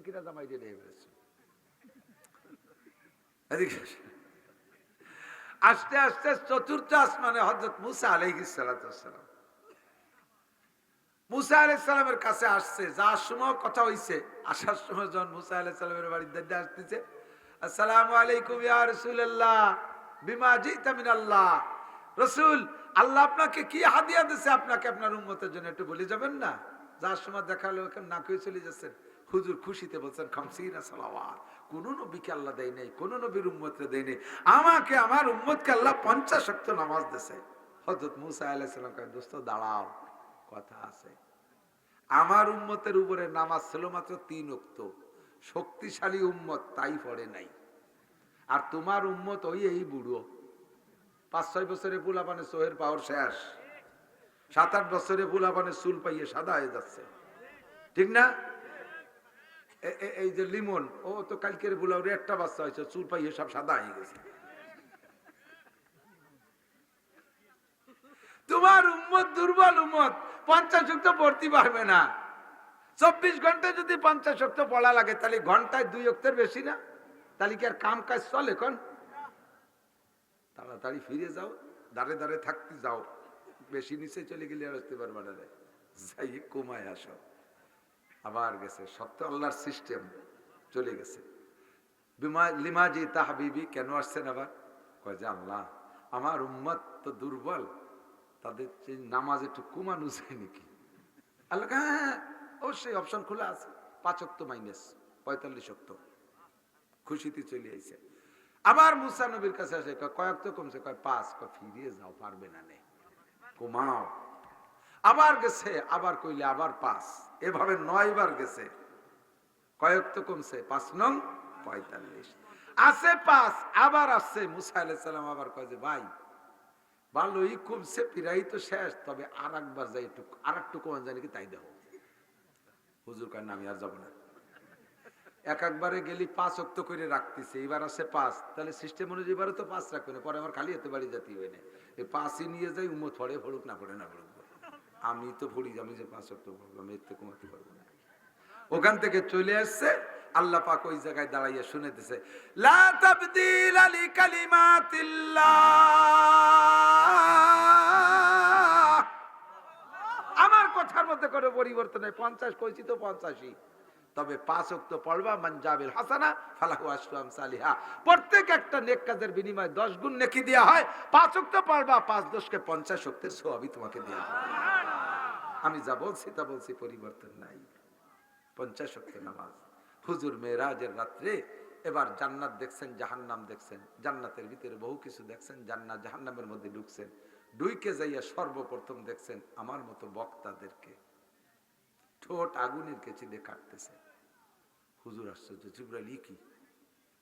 কিনা জামাই দিয়ে নিয়ে ফেলেছে। আস্তে আস্তে চতুর্থ আসমানে হযরত মুসা আলাইহিস সালাতু ওয়াস সালাম মুসা আলাইহিস সালামের কাছে আসছে। যার সময় কথা হইছে, আসার সময় যখন মুসা আলাইহিস সালামের বাড়িতে আসতেছে, আসসালামু আলাইকুম ইয়া রাসূলুল্লাহ বিমা জিতা মিনাল্লাহ। রাসূল, আল্লাহ আপনাকে কি হাদিয়া দিয়েছে, আপনাকে আপনার উম্মতের জন্য একটু বলে যাবেন না? যার সময় দেখালো ওখানে না কই চলে যাচ্ছেন। হুজুর খুশিতে বলছেন খামসিনা সালাওয়াত। কোন নবীকে আল্লাহ দেয় নাই, কোন নবীর উম্মতকে দেয় নাই, আমাকে আমার উম্মতকে আল্লাহ 50 ওয়াক্ত নামাজ দিয়েছে। হযরত মুসা আলাইহিস সালাম কয়, দোস্ত দাঁড়াও, কথা আছে। আমার উম্মতের উপরে নামাজ ছিল মাত্র 3 ওয়াক্ত। শক্তিশালী উম্মত তাই পড়ে নাই। আর তোমার উম্মত ওই এই বুড়ো 5-6 বছরে পোলাপানে সোহের পাওয়ার শেষ, 7-8 বছরে পোলাপানে চুল পাইয়ে সাদা হয়ে যাচ্ছে, ঠিক না? এই যে লিমন, ও তো কালকের বুলাউরে একটা বাচ্চা হয়েছে, চুল পাইয়ে সব সাদা হয়ে গেছে। তোমার উম্মত দুর্বল উম্মত, 50 ওয়াক্ত পড়তে পারবে না। 24 ঘন্টায় যদি 50 ওয়াক্ত পড়া লাগে, তাহলে ঘন্টায় 2 ওয়াক্তের বেশি না? তাহলে কি আর কাম কাজ চলে? কোন তাড়াতাড়ি ফিরে যাও, দাঁড়ে দাঁড়ে থাকতে যাও, বেশি নিচে চলে গেলে আর আসতে পারবে না। যাই কমায় আসো। আবার গেছে, সব তো আল্লাহর সিস্টেম, চলে গেছে। লিমাজি তাহবিবি, কেন আসছেন আবার? কয় যে আল্লাহ, আমার উম্মত তো দুর্বল, তাদের নামাজ একটু কমানো যায় নাকি? আল্লাহ হ্যাঁ, অবশ্যই অপশন খোলা আছে, 5 ওয়াক্ত মাইনাস 45 ওয়াক্ত। খুশিতে চলে আইছে। আবার মুসা নবীর কাছে আসে, কয় ওয়াক্ত কমছে? কয় 5। কয় ফিরিয়ে যাও, পারবে না, নে কমাও। আবার গেছে, আবার কইলে আবার 5, এভাবে 9 বার গেছে। কয় ওয়াক্ত কমছে? 5 নং 45 আছে 5। আবার আসছে মুসা আলাইহিস সালাম, আবার কয় যে ভাই ভালোই কমছে, প্রায় তো শেষ, তবে আর একবার যাই, একটু কমান যায় নাকি তাই দেখো। হুজুর কয় না, আমি আর যাবো না। একবারে গেলি 5 ওয়াক্ত করে রাখতেছে, এবার আসে 5, তাহলে সিস্টেম অনুযায়ী এবারে তো 5 রাখবে না, পরে আমার খালি এতে বাড়ি যেতে হবে না। এই 5ই নিয়ে যাই, উম্মত পড়ে পড়ুক, না পড়ে না পড়ুক, আমি তো পড়ি, আমি যে 5 ওয়াক্ত পড়বো, আমি এতে কমাতে পারবো না। ওখান থেকে চলে আসছে, আল্লাহ পাক ওই জায়গায় দাঁড়াইয়া শুনেতেছে, লা তাবদীলা লিকালিমাতিল্লাহ। আমার কথার মধ্যে কোনো পরিবর্তন নেই। 50 কইছি তো 85, তবে 5 ওয়াক্ত পড়বা, মান জাবিল হাসানা ফালাহু আশরু আমসালিহা। প্রত্যেক একটা নেক কাজের বিনিময়ে 10 গুণ নেকি দেয়া হয়। 5 ওয়াক্ত পড়বা, 5-10 = 50 ওয়াক্তের সওয়াবই তোমাকে দেয়া হয়। আমি যা বলছি তা বলছি, পরিবর্তন নাই। 50 ওয়াক্ত নামাজ। হুজুর মেরাজের রাত্রে এবার জান্নাত দেখছেন, জাহান্নাম দেখছেন, জান্নাতের ভিতরে বহু কিছু দেখছেন, জান্নাত জাহান্নামের মধ্যে ঢুকছেন। ঢুকে যাইয়া সর্বপ্রথম দেখছেন আমার মতো বক্তাদেরকে ঠোঁট আগুনের কেচি দিয়ে কাটতেছে। হুজুর আশ্চর্য, জিবরাইল কি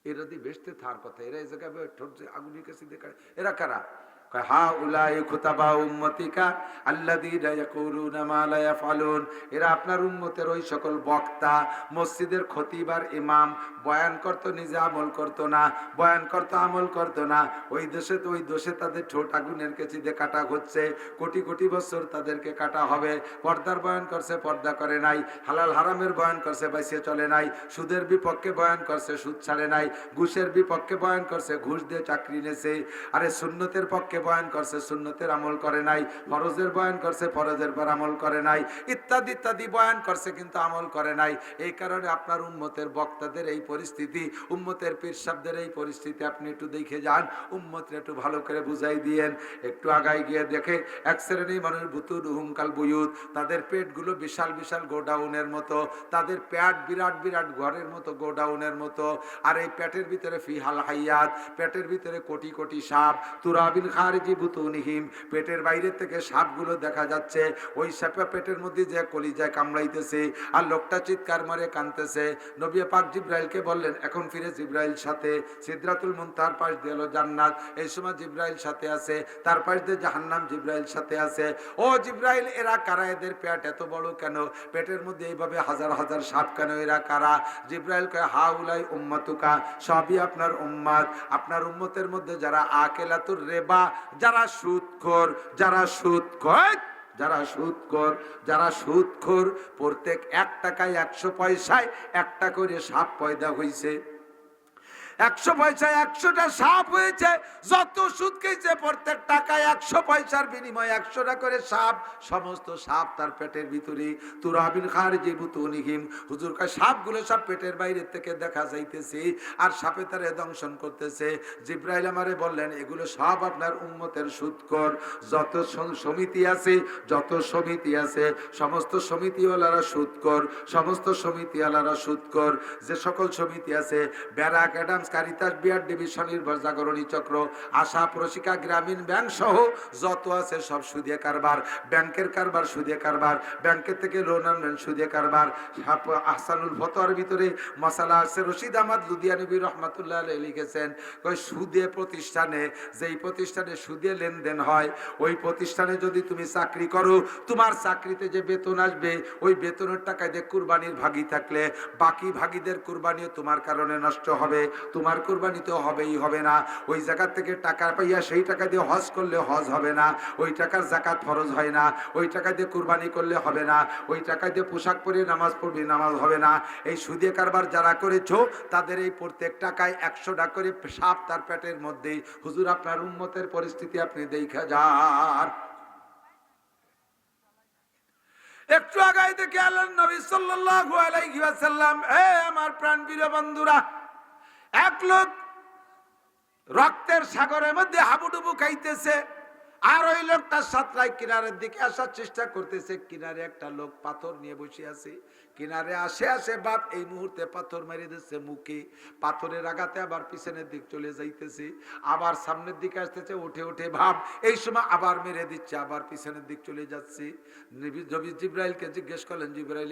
এরা দিয়ে বেসতে থার কথা, এরা এই জায়গায় ঠোঁট আগুনের কেচি দিয়ে কাটে, এরা কারা? হা উলাই খুতাবা উম্মতিকা আল্লাযীনা ইয়াকুলুনা মা লা ইয়াফআলুন। এরা আপনার উম্মতের ওই সকল বক্তা, মসজিদের খতিব আর ইমাম, বয়ান করতো নিজে আমল করতো না, বয়ান করতো আমল করতো না। ওই দেশে তো ওই দোষে তাদের ঠোঁট আগুনের কেচি দিয়ে কাটা হচ্ছে। কোটি কোটি বছর তাদেরকে কাটা হবে। পর্দার বয়ান করছে, পর্দা করে নাই। হালাল হারামের বয়ান করছে, বাইসে চলে নাই। সুদের বিপক্ষে বয়ান করছে, সুদ ছাড়ে নাই। ঘুষের বিপক্ষে বয়ান করছে, ঘুষ দিয়ে চাকরি নেছে। আরে সুন্নতের পক্ষে বয়ান করছে, সুন্নতের আমল করে নাই। ফরজের বয়ান করছে, ফরজের পর আমল করে নাই। ইত্যাদি ইত্যাদি বয়ান করছে, কিন্তু আমল করে নাই। এই কারণে আপনার উম্মতের বক্তাদের এই পরিস্থিতি, উম্মতের পীর সাহেবদের এই পরিস্থিতি। আপনি একটু দেখে যান, উম্মতরে একটু ভালো করে বুঝাই দিয়েন। একটু আগায় গিয়ে দেখে এক শ্রেণী মানুষ বুতুরুহুম কাল বুয়ুত, তাদের পেটগুলো বিশাল বিশাল গোডাউনের মতো, তাদের পেট বিরাট বিরাট ঘরের মতো, গোডাউনের মতো। আর এই পেটের ভিতরে ফিহাল হাইয়াত, পেটের ভিতরে কোটি কোটি সাপ। তুরাবিল খারিজি বুতুনিহিম, পেটের বাইরে থেকে সাপগুলো দেখা যাচ্ছে। ওই সাপে পেটের মধ্যে যে কলিজায় কামড়াইতেছে, আর লোকটা চিৎকার মারে কাঁদতেছে। নবী পাক জিবরাইলকে বললেন, এখন ফিরে জিবরাইল সাথে সিদরাতুল মুনতাহার পাশ দিয়ে হলো জান্নাত, এই সময় জিবরাইল সাথে আছে, তার পাশ দিয়ে জাহান্নাম, জিবরাইল সাথে আছে। ও জিবরাইল, এরা কারা? এদের পেট এত বড় কেন? পেটের মধ্যে এইভাবে হাজার হাজার সাপ কেন? এরা কারা? জিবরাইল কয়, হাউলাই উম্মাতুকা, সবই আপনার উম্মত। আপনার উম্মতের মধ্যে যারা আকেলাতুর রেবা, যারা সুদখোর, যারা সুদ খায়, যারা সুদখোর, যারা সুদখোর, প্রত্যেক 1 টাকায় 100 পয়সায় একটা করে সাপ পয়দা হইছে। 100 পয়সায় 100টা সাপ হয়েছে। যত সুদ খেয়েছে প্রত্যেক টাকায় 100 পয়সার বিনিময়ে 100টা করে সাপ। সমস্ত সাপ তার পেটের ভিতরে। তুরাবিন খারিজি বুতুনিহিম, হুজুর কয় সাপগুলো সব পেটের বাইরে থেকে দেখা যাইতেছে আর সাপে তারে দংশন করতেছে। জিব্রাইল আমারে বললেন এগুলো সব আপনার উম্মতের সুদখোর। যত সমিতি আছে, যত সমিতি আছে, সমস্ত সমিতিওয়ালারা সুদখোর, সমস্ত সমিতিওয়ালারা সুদখোর। যে সকল সমিতি আছে, BRAC, Adams, Caritas, BR division, নির্ভর জাগরণী চক্র, আশা, প্রশিকা, গ্রামীণ ব্যাংক সহ যত আছে সব সুদে কারবার। ব্যাংকের কারবার সুদে কারবার, ব্যাংকের থেকে লোন আনবেন সুদে কারবার। আহসানুল ফতোয়ার ভিতরে মাসালা আছে, রশিদ আহমদ লুধিয়ানবী রহমাতুল্লাহ আলাইহি লিখেছেন, কই সুদে প্রতিষ্ঠানে, যেই প্রতিষ্ঠানে সুদে লেনদেন হয়, ওই প্রতিষ্ঠানে যদি তুমি চাকরি করো, তোমার চাকরিতে যে বেতন আসবে, ওই বেতনের টাকায় দিয়ে কুরবানির ভাগী থাকলে বাকি ভাগীদের কুরবানিও তোমার কারণে নষ্ট হবে, তোমার কুরবানি তো হবেই হবে না। ওই জায়গা থেকে টাকা পাইয়া সেই টাকা দিয়ে হজ করলে হজ হবে না, ওই টাকার যাকাত ফরজ হয় না, ওই টাকা দিয়ে কুরবানি করলে হবে না, ওই টাকা দিয়ে পোশাক পরে নামাজ পড়বি, নামাজ হবে না। এই সুদে কারবার যারা করেছো তাদের এই প্রত্যেক টাকায় 100 টাকা করে সাপ তার পেটের মধ্যে। হুজুর আপনার উম্মতের পরিস্থিতি আপনি দেখা যান। একটু আগাই দেখে আল্লাহর নবী সাল্লাল্লাহু আলাইহি ওয়াসাল্লাম, হে আমার প্রাণপ্রিয় বন্ধুরা, এক লোক রক্তের সাগরের মধ্যে হাবুডুবু খাইতেছে আর ওই লোকটা সাতরায় কিনারের দিকে আসার চেষ্টা করতেছে। কিনারে একটা লোক পাথর নিয়ে বসে আছে। কিনারে আসে আসে বাপ এই মুহূর্তে পাথর মেরে দিচ্ছে মুখে। পাথরের আঘাতে আবার পিছনের দিক চলে যাইতেছে, আবার সামনের দিকে আসতেছে, উঠে উঠে ভাব এই সময় আবার মেরে দিচ্ছে, আবার পিছনের দিক চলে যাচ্ছে। নবী জিব্রাইলকে জিজ্ঞেস করলেন, জিব্রাইল